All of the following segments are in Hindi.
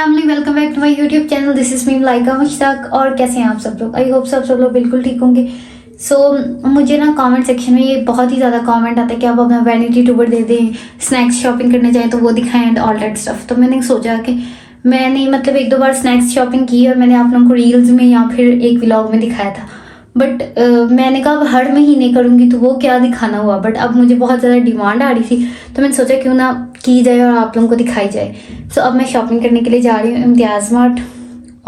Family, welcome back to my YouTube channel. This is me Laika Mushtaq. और कैसे हैं आप सब लोग? आई होप सब लोग बिल्कुल ठीक होंगे। मुझे ना कमेंट सेक्शन में ये बहुत ही ज़्यादा कमेंट आता है कि आप अपना वैनिटी टूर दे दें, स्नैक्स शॉपिंग करने जाएं तो वो दिखाएं एंड ऑल दैट स्टफ। तो मैंने सोचा कि मैंने मतलब एक दो बार स्नैक्स शॉपिंग की और मैंने आप लोगों को रील्स में या फिर एक व्लॉग में दिखाया था। बट मैंने कहा अब हर महीने करूँगी तो वो क्या दिखाना हुआ। बट अब मुझे बहुत ज़्यादा डिमांड आ रही थी तो मैंने सोचा क्यों ना की जाए और आप लोगों को दिखाई जाए। अब मैं शॉपिंग करने के लिए जा रही हूँ इम्तियाज़ मार्ट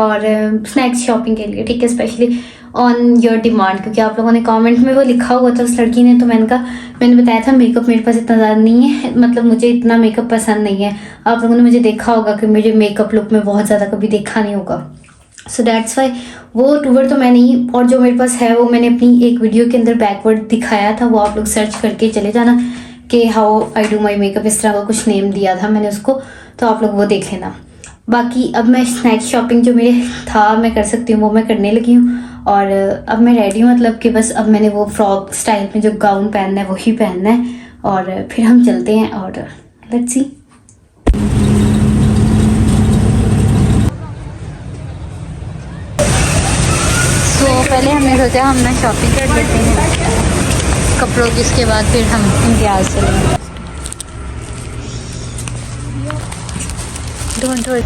और स्नैक्स शॉपिंग के लिए, ठीक है, स्पेशली ऑन योर डिमांड, क्योंकि आप लोगों ने कमेंट में वो लिखा हुआ था उस लड़की ने। तो मैंने बताया था मेकअप मेरे पास इतना ज़्यादा नहीं है, मतलब मुझे इतना मेकअप पसंद नहीं है। आप लोगों ने मुझे देखा होगा कि मुझे मेकअप लुक में बहुत ज़्यादा कभी देखा नहीं होगा। सो दैट्स वाई वो टूवर तो मैं नहीं, और जो मेरे पास है वो मैंने अपनी एक वीडियो के अंदर बैकवर्ड दिखाया था, वो आप लोग सर्च करके चले जाना कि how I do my makeup, इस तरह का कुछ नेम दिया था मैंने उसको, तो आप लोग वो देख लेना। बाकी अब मैं स्नैक्स शॉपिंग जो मेरे था मैं कर सकती हूँ वो मैं करने लगी हूँ। और अब मैं रेडी हूँ, मतलब कि बस अब मैंने वो फ्रॉक स्टाइल में जो गाउन पहनना है वही पहनना है और फिर हम चलते हैं और लेट्स सी। तो पहले हमने सोचा हम ना शॉपिंग कर लेते हैं कपड़ों की, इसके बाद फिर हम इम्तियाज़ चलेंगे। डोंट वरी,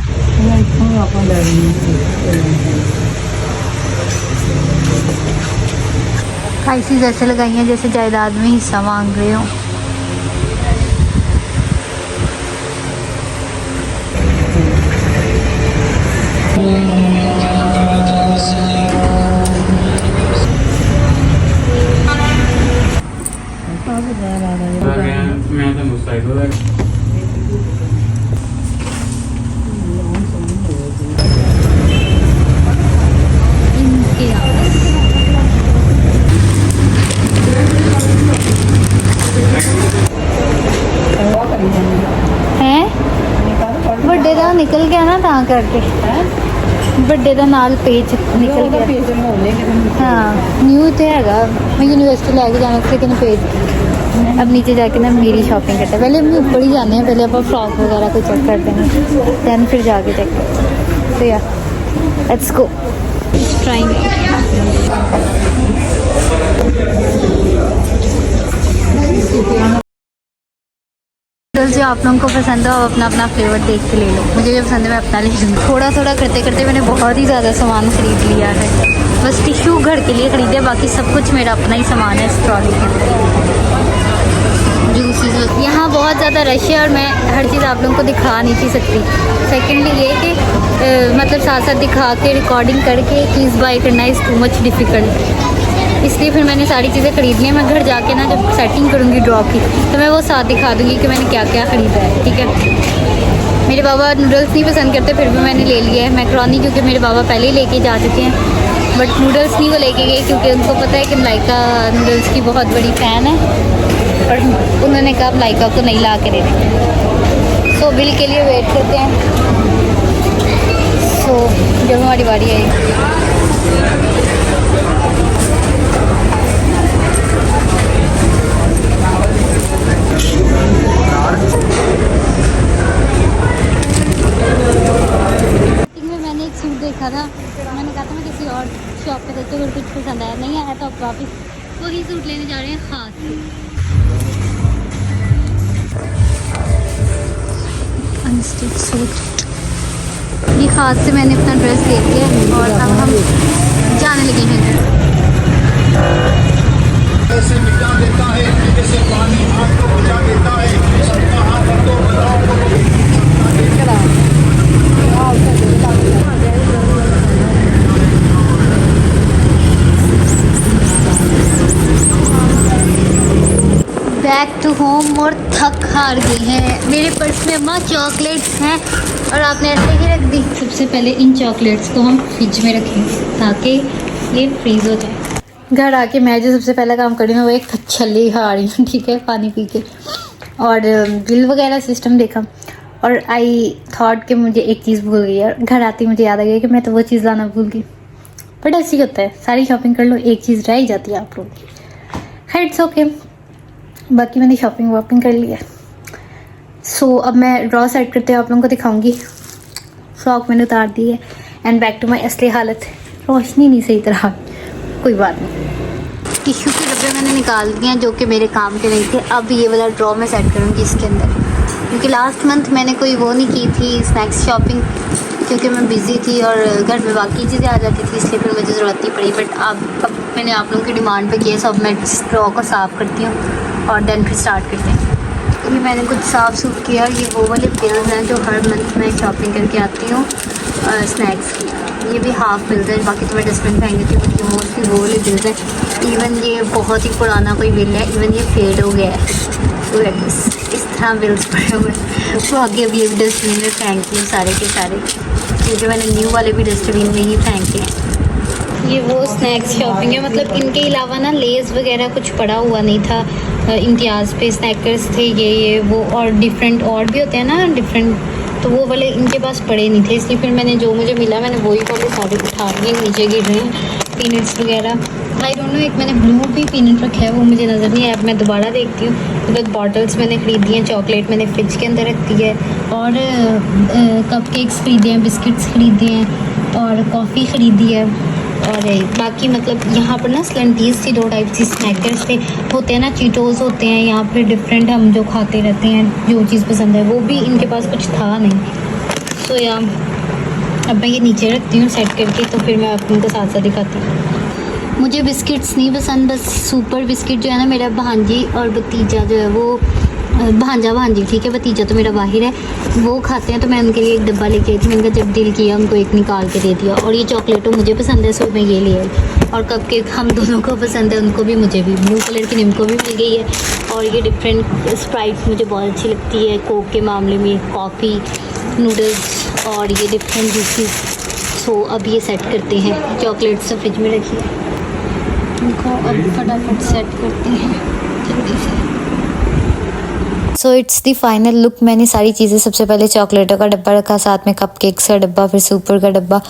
प्राइसेस ऐसे लगाई हैं जैसे जायदाद में हिस्सा मांग रहे हो। मैं तो मुस्तैद हैं बड्डे का निकल गया ना, ता करके बड्डे का नाल पेज निकल गया। हाँ न्यू तो है, मैं यूनिवर्सिटी लैके जाना लेकिन पेज अब नीचे जाके ना मेरी शॉपिंग करते हैं। पहले हम ऊपर ही जाने हैं, पहले आप फ्रॉक वगैरह को चेक करते हैं दैन फिर जाके चेक करते हैं। तो या लेट्स गो ट्राइंग। जो आप लोगों को पसंद हो आप अपना अपना फ्लेवर देख के ले लो। मुझे जो पसंद है मैं अपना ले लूँगी। थोड़ा थोड़ा करते करते मैंने बहुत ही ज़्यादा सामान खरीद लिया है। बस टिश्यू घर के लिए खरीदे, बाकी सब कुछ मेरा अपना ही सामान है इस ट्रॉली के अंदर। जूसेस यहाँ बहुत ज़्यादा रश है और मैं हर चीज़ आप लोगों को दिखा नहीं थी सकती। सेकेंडली ये कि मतलब साथ साथ दिखा के रिकॉर्डिंग करके चीज़ बाई करना इज़ टू मच डिफ़िकल्ट, इसलिए फिर मैंने सारी चीज़ें ख़रीद ली। मैं घर जाके ना जब सेटिंग करूँगी ड्रॉ की तो मैं वो साथ दिखा दूँगी कि मैंने क्या क्या ख़रीदा है, ठीक है। मेरे बाबा नूडल्स नहीं पसंद करते, फिर भी मैंने ले लिया है मैकरोनी, क्योंकि मेरे बाबा पहले ही लेके जा चुके हैं। बट नूडल्स नहीं वो लेके गए क्योंकि उनको पता है कि लाइका नूडल्स की बहुत बड़ी फ़ैन है, और उन्होंने कहा लाइका को नहीं ला के दे देंगे। सो बिल के लिए वेट करते हैं। सो जब हमारी बारी आएगी मैंने एक सूट देखा था, मैंने कहा था मैं किसी और शॉप पे देखते हुए कुछ पसंद आया, नहीं आया तो अब वापस वही सूट लेने जा रहे हैं ख़ास अनस्टिच सूट। ये ख़ास से मैंने अपना ड्रेस ले लिया और अब हम जाने लगे हैं। ऐसे मिटा देता है जैसे पानी आग को बुझा देता है, सबका हाथ तो बैक टू होम और थक हार गई हैं। मेरे पर्स में अम्मा चॉकलेट्स हैं और आपने ऐसे ही रख दी। सबसे पहले इन चॉकलेट्स को हम फ्रिज में रखें ताकि ये फ्रीज़ हो जाए। घर आके मैं जो सबसे पहला काम कर रही हूँ वो एक छल्ली खा रही हूँ, ठीक है, पानी पी के, और बिल वगैरह सिस्टम देखा और आई थॉट कि मुझे एक चीज़ भूल गई है। घर आती मुझे याद आ गया कि मैं तो वो चीज़ लाना भूल गई। बट ऐसे ही होता है, सारी शॉपिंग कर लो एक चीज़ रह ही जाती है आप लोगों की। खैर इट्स ओके, बाकी मैंने शॉपिंग वॉपिंग कर लिया। अब मैं ड्रॉ सेट करते हुए आप लोगों को दिखाऊंगी। फ्रॉक मैंने उतार दी है एंड बैक टू माई असली हालत। रोशनी नहीं सही तरह, कोई बात नहीं। टिश्यू के डब्बे मैंने निकाल दिए हैं जो कि मेरे काम के नहीं थे। अब ये वाला ड्रॉ मैं सेट करूँगी इसके अंदर, क्योंकि लास्ट मंथ मैंने कोई वो नहीं की थी स्नैक्स शॉपिंग, क्योंकि मैं बिज़ी थी और घर में बाकी चीज़ें आ जाती थी, इसलिए फिर मुझे ज़रूरत नहीं पड़ी। बट अब मैंने आप लोगों की डिमांड पे किया, सब मैं इस ड्रॉ को साफ़ करती हूँ और देन फिर स्टार्ट करते हैं। ये मैंने कुछ साफ़ सूफ किया। ये वो वाले बिल्स हैं जो हर मंथ मैं शॉपिंग करके आती हूँ स्नैक्स की। ये भी हाफ बिल्स है, बाकी तो मैं डस्टबिन फेंक देती हूँ, बट ये मोस्टली वो वाले बिल्स हैं। इवन ये बहुत ही पुराना कोई बिल है, इवन ये फेड हो गया है, तो इस तरह बिल्स पड़े हुए हैं। तो आगे अभी ये डस्टबिन में फेंक दी सारे के सारे, क्योंकि मैंने न्यू वाले भी डस्टबिन में ही फेंके हैं। ये वो स्नैक्स शॉपिंग है, मतलब इनके अलावा ना लेज़ वगैरह कुछ पड़ा हुआ नहीं था। इम्तियाज़ पे स्नैकर्स थे ये वो, और डिफरेंट और भी होते हैं ना डिफरेंट, तो वो वाले इनके पास पड़े नहीं थे, इसलिए फिर मैंने जो मुझे मिला मैंने वही वाले सारे उठा लिए। नीचे गिर रहे हैं पीनट्स वगैरह, आई डोंट नो। एक मैंने ब्लू भी पीनट रखा है, वो मुझे नज़र नहीं आया, अब मैं दोबारा देखती हूँ। तो बस बॉटल्स मैंने ख़रीदी हैं, चॉकलेट मैंने फ्रिज के अंदर रख दी है, और कपकेक्स ख़रीदे हैं, बिस्किट्स ख़रीदे हैं, और कॉफ़ी ख़रीदी है। और बाकी मतलब यहाँ पर ना स्लंटीज़ थी, 2 टाइप की स्नैकर्स थे, होते हैं ना चीटोज़ होते हैं यहाँ पर डिफरेंट, हम जो खाते रहते हैं जो चीज़ पसंद है, वो भी इनके पास कुछ था नहीं। सो या अब मैं ये नीचे रखती हूँ सेट करके, तो फिर मैं आपको साथ साथ दिखाती हूँ। मुझे बिस्किट्स नहीं पसंद, बस सुपर बिस्किट जो है ना, मेरा भांजी और भतीजा जो है वो, भांजी ठीक है, भतीजा तो मेरा बाहर है, वो खाते हैं, तो मैं उनके लिए एक डब्बा लेके आई थी। मैंने जब दिल किया उनको एक निकाल के दे दिया। और ये चॉकलेटों मुझे पसंद है, सो मैं ये ले आई। और कपकेक हम दोनों को पसंद है, उनको भी मुझे भी। ब्लू कलर की निम्को भी मिल गई है, और ये डिफरेंट स्प्राइट मुझे बहुत अच्छी लगती है कोक के मामले में, कॉफ़ी, नूडल्स और ये डिफरेंट जूसेस। सो अब ये सेट करते हैं, चॉकलेट्स तो फ्रिज में रखी है, इनको अब फटाफट सेट करते हैं जल्दी से। So it's the final look. मैंने सारी चीज़ें, सबसे पहले चॉकलेटों का डब्बा रखा, साथ में कपकेक्स का डब्बा, फिर सुपर का डब्बा,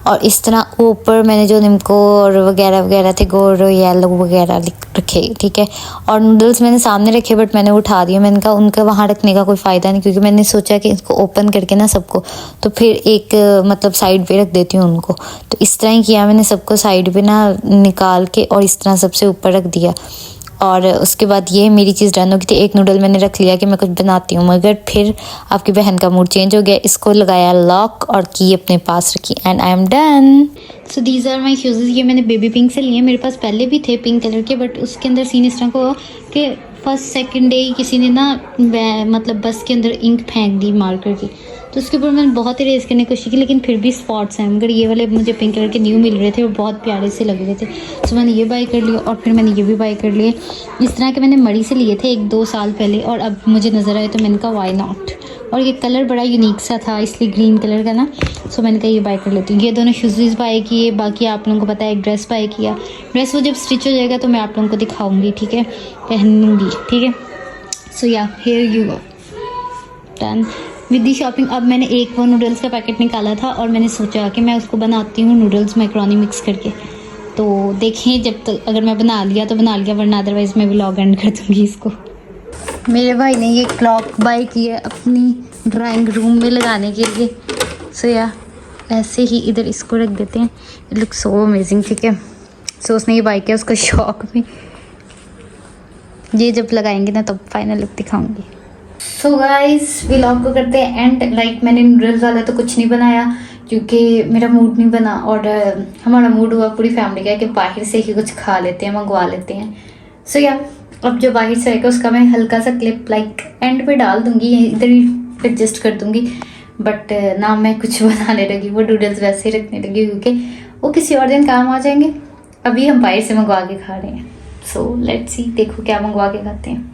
और इस तरह ऊपर मैंने जो निम्को और वगैरह वगैरह थे, गोल्ड येलो वगैरह रखे, ठीक है। और नूडल्स मैंने सामने रखे, बट मैंने उठा दिए। मैंने कहा उनका वहाँ रखने का कोई फ़ायदा नहीं, क्योंकि मैंने सोचा कि इसको ओपन करके ना सबको, तो फिर एक मतलब साइड पे रख देती हूँ उनको। तो इस तरह ही किया मैंने, सबको साइड पे ना निकाल के और इस तरह सबसे ऊपर रख दिया। और उसके बाद ये मेरी चीज़ डन हो गई थी। एक नूडल मैंने रख लिया कि मैं कुछ बनाती हूँ, मगर फिर आपकी बहन का मूड चेंज हो गया, इसको लगाया लॉक और की अपने पास रखी, and I am done. So these are my shoes. ये मैंने बेबी पिंक से लिए, मेरे पास पहले भी थे पिंक कलर के, बट उसके अंदर सीन इस तरह को कि फर्स्ट सेकंड डे ही किसी ने ना मतलब बस के अंदर इंक फेंक दी मार्कर की, तो उसके ऊपर मैंने बहुत इरेज करने की कोशिश की, लेकिन फिर भी स्पॉट्स हैं। मगर ये वाले मुझे पिंक कलर के न्यू मिल रहे थे और बहुत प्यारे से लग रहे थे, तो मैंने ये बाई कर लिया, और फिर मैंने ये भी बाई कर लिए। इस तरह के मैंने मड़ी से लिए थे 1-2 साल पहले, और अब मुझे नज़र आए तो मैंने कहा वाई नॉट। और ये कलर बड़ा यूनिक सा था, इसलिए ग्रीन कलर का ना, सो मैंने कहा ये बाई कर लेती हूँ। ये दोनों शूज़ बाई किए, बाकी आप लोगों को पता है एक ड्रेस बाई किया। ड्रेस वो जब स्टिच हो जाएगा तो मैं आप लोगों को दिखाऊँगी, ठीक है, पहनूँगी, ठीक है। सो या here you go, done with the shopping. अब मैंने एक वो नूडल्स का पैकेट निकाला था, और मैंने सोचा कि मैं उसको बनाती हूँ नूडल्स मैकरोनी मिक्स करके। तो देखें, जब तक अगर मैं बना लिया तो बना लिया, वरना अदरवाइज़ मैं व्लॉग एंड कर दूँगी इसको। मेरे भाई ने ये क्लॉक बाई की है अपनी ड्राइंग रूम में लगाने के लिए। सो या ऐसे ही इधर इसको रख देते हैं, इट लुक सो अमेजिंग, ठीक है। सो उसने ये बाई किया, उसका शौक में। ये जब लगाएंगे ना तब फाइनल लुक दिखाऊंगी। सो गाइस व्लॉग को करते हैं एंड। लाइक मैंने नूडल्स वाला तो कुछ नहीं बनाया, क्योंकि मेरा मूड नहीं बना, और हमारा मूड हुआ पूरी फैमिली का कि बाहर से ही कुछ खा लेते हैं, मंगवा लेते हैं। सो या अब जो बाहर से आएगा उसका मैं हल्का सा क्लिप लाइक एंड पे डाल दूँगी, इधर ही एडजस्ट कर दूँगी। बट ना मैं कुछ बनाने लगी, वो नूडल्स वैसे ही रखने लगी, क्योंकि वो किसी और दिन काम आ जाएंगे। अभी हम बाहर से मंगवा के खा रहे हैं। सो लेट्स सी, देखो क्या मंगवा के खाते हैं।